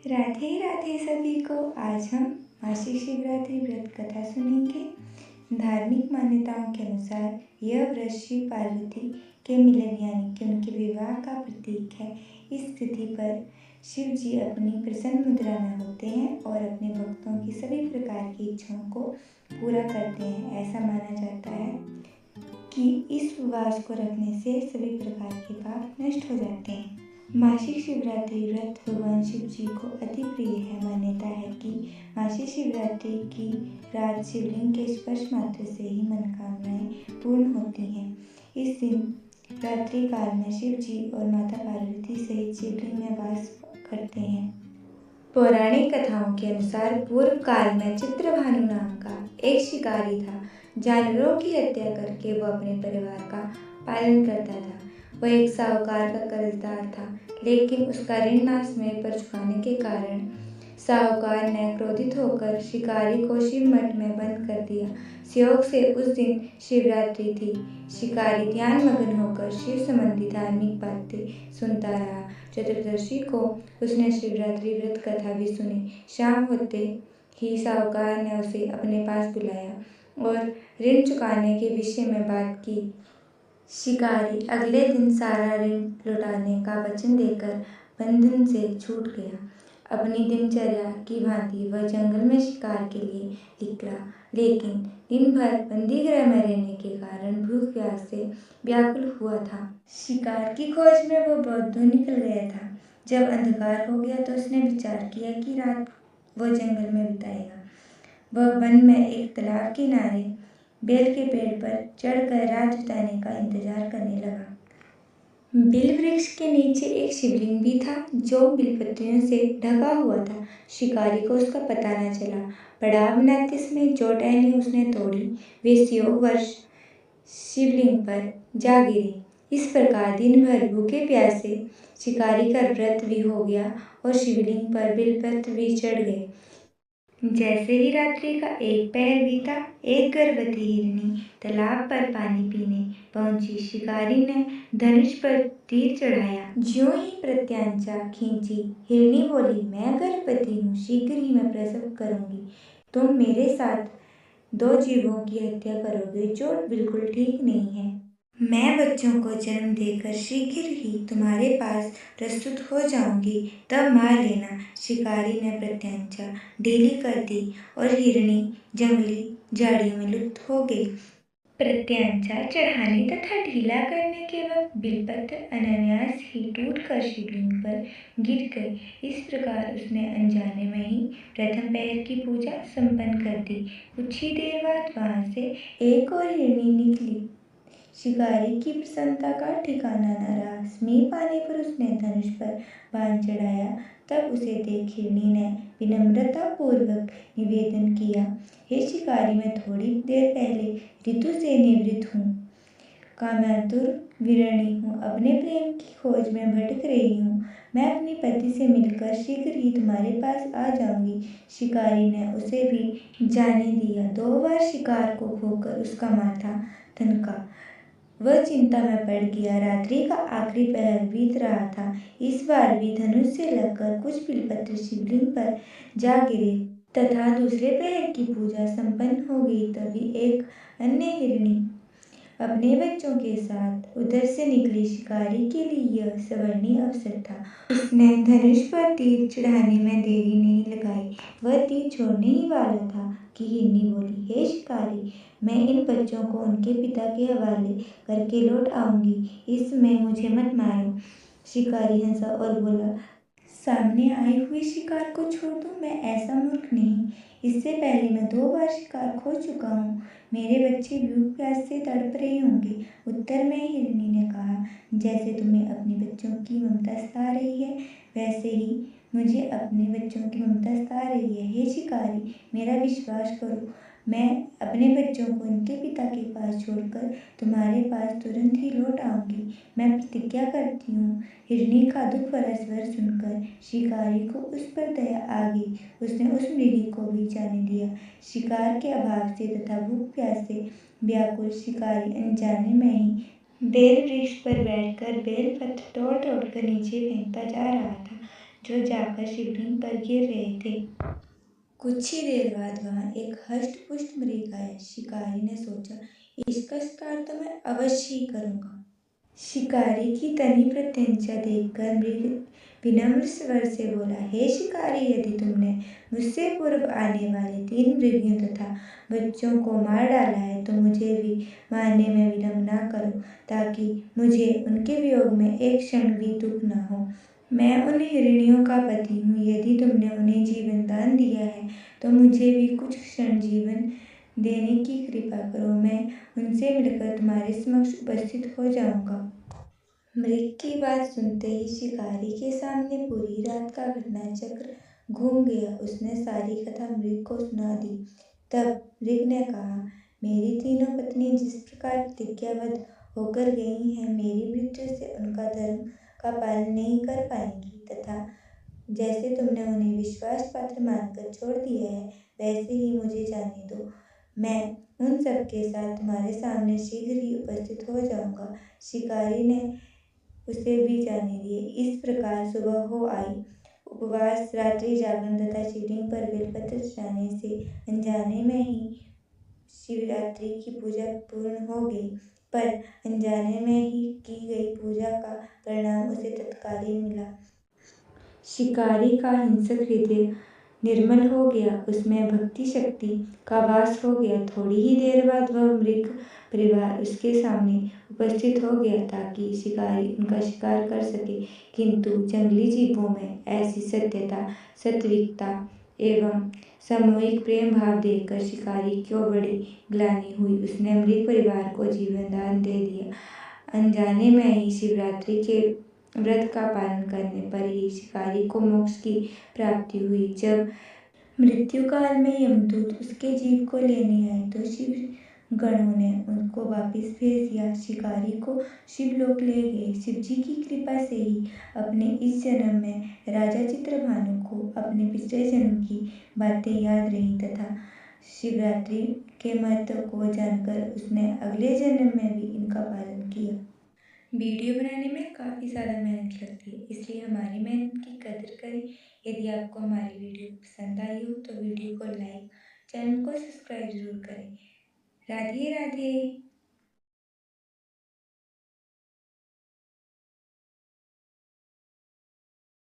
राधे राधे सभी को। आज हम मासिक शिवरात्रि व्रत कथा सुनेंगे। धार्मिक मान्यताओं के अनुसार यह व्रत शिव पार्वती के मिलन यानी कि उनके विवाह का प्रतीक है। इस तिथि पर शिव जी अपनी प्रसन्न मुद्रा में होते हैं और अपने भक्तों की सभी प्रकार की इच्छाओं को पूरा करते हैं। ऐसा माना जाता है कि इस उपवास को रखने से सभी प्रकार के पाप नष्ट हो जाते हैं। मासिक शिवरात्रि व्रत भगवान शिव जी को अति प्रिय है। मान्यता है कि मासिक शिवरात्रि की रात शिवलिंग के स्पर्श मात्र से ही मनोकामनाएं पूर्ण होती हैं। इस दिन रात्रि काल में शिव जी और माता पार्वती सहित शिवलिंग में वास करते हैं। पौराणिक कथाओं के अनुसार पूर्व काल में चित्रभानु नाम का एक शिकारी था। जानवरों की हत्या करके वह अपने परिवार का पालन करता था। वह एक साहूकार का कर्जदार था, लेकिन उसका ऋण ना समय पर चुकाने के कारण साहूकार ने क्रोधित होकर शिकारी को शिव मठ में बंद कर दिया। संयोग से उस दिन शिवरात्रि थी। शिकारी ध्यान मग्न होकर शिव संबंधी धार्मिक बातें सुनता रहा। चतुर्दशी को उसने शिवरात्रि व्रत कथा भी सुनी। शाम होते ही साहूकार ने उसे अपने पास बुलाया और ऋण चुकाने के विषय में बात की। शिकारी अगले दिन सारा ऋण लौटाने का वचन देकर बंधन से छूट गया। अपनी दिनचर्या की भांति वह जंगल में शिकार के लिए निकला, लेकिन दिन भर बंदी गृह में रहने के कारण भूख प्यास से व्याकुल हुआ था। शिकार की खोज में वह बहुत दूर निकल गया था। जब अंधकार हो गया तो उसने विचार किया कि रात वह जंगल में बिताएगा। वह वन में एक तालाब के किनारे बेल के पेड़ पर चढ़कर रात बिताने का इंतजार करने लगा। बेल वृक्ष के नीचे एक शिवलिंग भी था, जो बिलपत्रियों से ढका हुआ था। शिकारी को उसका पता न चला। पड़ाव बनाते समय जो टहनी उसने तोड़ी वे संयोगवश शिवलिंग पर जा गिरी। इस प्रकार दिन भर भूखे प्यासे शिकारी का व्रत भी हो गया और शिवलिंग पर बिलपत्र भी चढ़ गए। जैसे ही रात्रि का एक पहर बीता, एक गर्भवती हिरनी तालाब पर पानी पीने पहुंची। शिकारी ने धनुष पर तीर चढ़ाया। ज्यों ही प्रत्यांचा खींची, हिरनी बोली, मैं गर्भवती हूँ, शीघ्र ही मैं प्रसव करूंगी। तुम मेरे साथ दो जीवों की हत्या करोगे, जो बिल्कुल ठीक नहीं है। मैं बच्चों को जन्म देकर शीघ्र ही तुम्हारे पास प्रस्तुत हो जाऊंगी, तब मार लेना। शिकारी ने प्रत्यांचा ढीली कर दी और हिरनी जंगली झाड़ियों में लुप्त हो गई। प्रत्यांचा चढ़ाने तथा ढीला करने के वक्त बिलपत्र अनायास ही टूटकर शिवलिंग पर गिर गए। इस प्रकार उसने अनजाने में ही प्रथम पहर की पूजा संपन्न कर दी। कुछ ही देर बाद वहां से एक और हिरनी निकली। शिकारी की प्रसन्नता का ठिकाना न रहा। समीप आने पर उसने धनुष पर बाण चढ़ाया। तब उसे देख हिरनी ने विनम्रतापूर्वक निवेदन किया, हे शिकारी, मैं थोड़ी देर पहले ऋतु से निवृत्त हूँ, कामातुर विरणी हूँ, अपने प्रेम की खोज में भटक रही हूँ। मैं अपनी पति से मिलकर शीघ्र ही तुम्हारे पास आ जाऊंगी। शिकारी ने उसे भी जाने दिया। 2 बार शिकार को खोकर उसका माथा थनका। वह चिंता में पड़ गया। रात्रि का आखिरी पहर बीत रहा था। इस बार भी धनुष से लगकर कुछ बिलपत्र शिवलिंग पर जा गिरे तथा दूसरे पहर की पूजा संपन्न हो गई। तभी एक अन्य हिरनी अपने बच्चों के साथ उधर से निकली। शिकारी के लिए यह स्वर्णिम अवसर था। उसने धनुष पर तीर चढ़ाने में देरी नहीं लगाई। वह तीर छोड़ने ही वाला था कि हिरनी बोली, हे शिकारी, मैं इन बच्चों को उनके पिता के हवाले करके लौट आऊंगी। इस समय मुझे मत मारो। शिकारी हंसा और बोला, सामने आए हुए शिकार को छोड़ दूं? मैं ऐसा मूर्ख नहीं। इससे पहले मैं 2 बार शिकार खो चुका हूँ। मेरे बच्चे भूख प्यास से तड़प रहे होंगे। उत्तर में हिरनी ने कहा, जैसे तुम्हें अपने बच्चों की ममता सता रही है, वैसे ही मुझे अपने बच्चों की ममता सता रही है। हे शिकारी, मेरा विश्वास करो, मैं अपने बच्चों को उनके पिता के पास छोड़कर तुम्हारे पास तुरंत ही लौट आऊंगी। मैं प्रतिज्ञा करती हूँ। हिरनी का दुख भरा स्वर सुनकर शिकारी को उस पर दया आ गई। उसने उस मृगी को भी जाने दिया। शिकार के अभाव से तथा भूख प्यास से व्याकुल शिकारी अनजाने में ही बेल वृक्ष पर बैठकर बेल पत्र तोड़ तोड़ कर नीचे फेंकता जा रहा था। जो जाकर शिवलिंग पर गिर रहे थे। कुछ ही देर बाद वहां एक हष्ट-पुष्ट मृग आया। शिकारी ने सोचा, इसका शिकार तो मैं अवश्य ही करूंगा। शिकारी की तनी प्रत्यंचा देखकर मृग विनम्र स्वर से बोला, हे शिकारी, यदि तुमने मुझसे पूर्व आने वाले 3 मृगों तथा बच्चों को मार डाला है तो मुझे भी मारने में विलम्ब न करो, ताकि मुझे उनके वियोग में एक क्षण भी दुख न हो। मैं उन हिरणियों का पति हूँ। यदि तुमने उन्हें जीवन दान दिया है तो मुझे भी कुछ क्षण जीवन देने की कृपा करो। मैं उनसे मिलकर तुम्हारे समक्ष उपस्थित हो जाऊंगा। मृग की बात सुनते ही शिकारी के सामने पूरी रात का घटना चक्र घूम गया। उसने सारी कथा मृग को सुना दी। तब मृग ने कहा, मेरी तीनों पत्नी जिस प्रकार प्रतिज्ञाबद्ध होकर गई हैं, मेरी मृत्यु से उनका धर्म का पालन नहीं कर पाएंगी, तथा जैसे तुमने उन्हें विश्वास पात्र मानकर छोड़ दिया है, वैसे ही मुझे जाने दो। मैं उन सबके साथ तुम्हारे सामने शीघ्र ही उपस्थित हो जाऊंगा। शिकारी ने उसे भी जाने दिए। इस प्रकार सुबह हो आई। उपवास, रात्रि जागरण तथा शिवलिंग पर बेलपत्र चढ़ाने से अनजाने में ही शिवरात्रि की पूजा पूर्ण हो गई। पर अनजाने में ही की गई पूजा का परिणाम उसे तत्कालीन मिला। शिकारी का हिंसक हृदय निर्मल हो गया, उसमें भक्ति शक्ति का वास हो गया। थोड़ी ही देर बाद वह मृग परिवार उसके सामने उपस्थित हो गया ताकि शिकारी उनका शिकार कर सके। किंतु जंगली जीवों में ऐसी सत्यता, सात्विकता एवं सामूहिक प्रेम भाव देखकर शिकारी को बड़ी ग्लानि हुई। उसने मृग परिवार को जीवन दान दे दिया। अनजाने में ही शिवरात्रि के व्रत का पालन करने पर ही शिकारी को मोक्ष की प्राप्ति हुई। जब मृत्यु काल में यमदूत उसके जीव को लेने आए तो शिव गणों ने उनको वापस भेज दिया। शिकारी को शिवलोक ले गए। शिवजी की कृपा से ही अपने इस जन्म में राजा चित्रभानु को अपने पिछले जन्म की बातें याद रही तथा शिवरात्रि के महत्व को जानकर उसने अगले जन्म में भी इनका पालन किया। वीडियो बनाने में काफ़ी ज़्यादा मेहनत लगती है, इसलिए हमारी मेहनत की कदर करें। यदि आपको हमारी वीडियो पसंद आई हो तो वीडियो को लाइक, चैनल को सब्सक्राइब जरूर करें। राधे राधे।